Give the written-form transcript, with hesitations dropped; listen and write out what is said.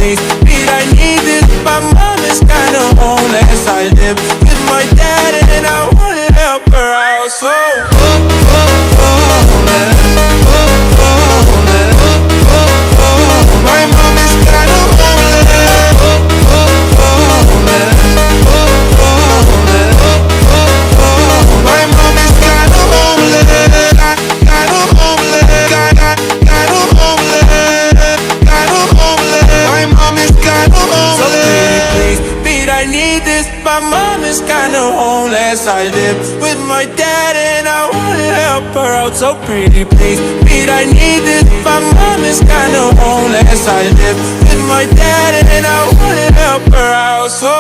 please, Pete, I need this. My mom is kinda homeless. I live with my dad and I wanna help her out. So homeless, homeless, my mom is kinda homeless. Homeless, homeless, my mom is kinda homeless. Kinda homeless, kinda homeless, kinda homeless. My mom is kinda homeless. So please, Pete, I need this. My mom is kinda homeless. I live with my dad and I wanna help her out. So pretty, please, Pete, I need this. My mom is kinda homeless. I live with my dad and I wanna help her out. So